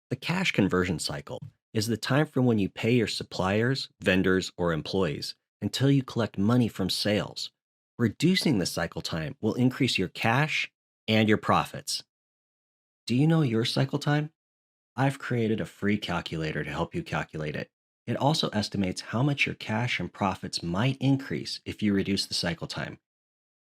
The cash conversion cycle is the time from when you pay your suppliers, vendors, or employees until you collect money from sales. Reducing the cycle time will increase your cash and your profits. Do you know your cycle time? I've created a free calculator to help you calculate it. It also estimates how much your cash and profits might increase if you reduce the cycle time.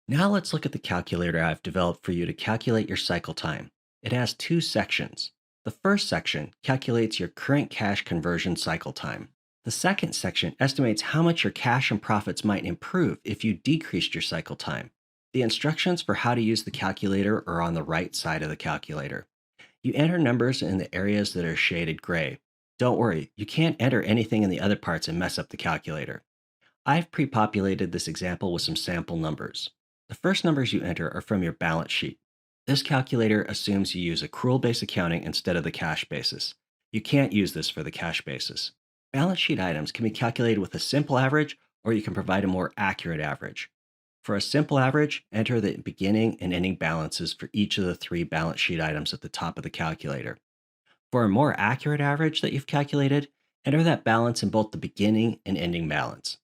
Now let's look at the calculator I've developed for you to calculate your cycle time. It has two sections. The first section calculates your current cash conversion cycle time. The second section estimates how much your cash and profits might improve if you decreased your cycle time. The instructions for how to use the calculator are on the right side of the calculator. You enter numbers in the areas that are shaded gray. Don't worry, you can't enter anything in the other parts and mess up the calculator. I've pre-populated this example with some sample numbers. The first numbers you enter are from your balance sheet. This calculator assumes you use accrual-based accounting instead of the cash basis. You can't use this for the cash basis. Balance sheet items can be calculated with a simple average, or you can provide a more accurate average. For a simple average, enter the beginning and ending balances for each of the three balance sheet items at the top of the calculator. For a more accurate average that you've calculated, enter that balance in both the beginning and ending balance.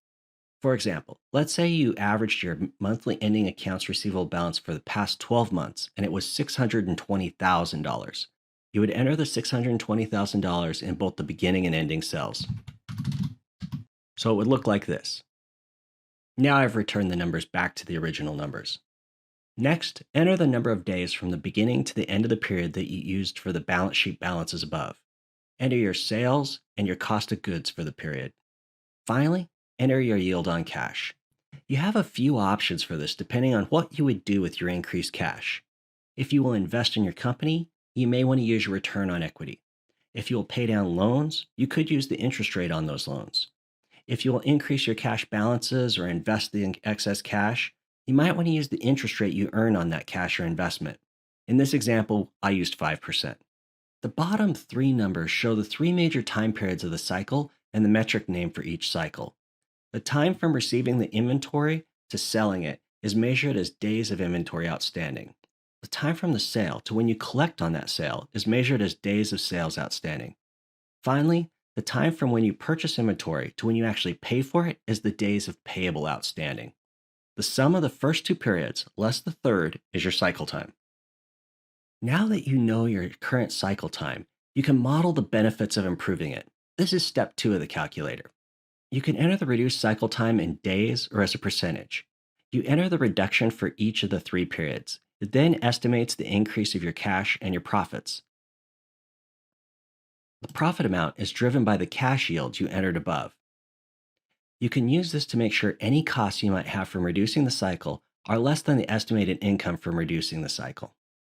For example, let's say you averaged your monthly ending accounts receivable balance for the past 12 months and it was $620,000. You would enter the $620,000 in both the beginning and ending cells. So it would look like this. Now I've returned the numbers back to the original numbers. Next, enter the number of days from the beginning to the end of the period that you used for the balance sheet balances above. Enter your sales and your cost of goods for the period. Finally, enter your yield on cash. You have a few options for this depending on what you would do with your increased cash. If you will invest in your company, you may want to use your return on equity. If you will pay down loans, you could use the interest rate on those loans. If you will increase your cash balances or invest the excess cash, you might want to use the interest rate you earn on that cash or investment. In this example, I used 5%. The bottom three numbers show the three major time periods of the cycle and the metric name for each cycle. The time from receiving the inventory to selling it is measured as days of inventory outstanding. The time from the sale to when you collect on that sale is measured as days of sales outstanding. Finally, the time from when you purchase inventory to when you actually pay for it is the days of payable outstanding. The sum of the first two periods, less the third, is your cycle time. Now that you know your current cycle time, you can model the benefits of improving it. This is step 2 of the calculator. You can enter the reduced cycle time in days or as a percentage. You enter the reduction for each of the three periods. It then estimates the increase of your cash and your profits. The profit amount is driven by the cash yield you entered above. You can use this to make sure any costs you might have from reducing the cycle are less than the estimated income from reducing the cycle.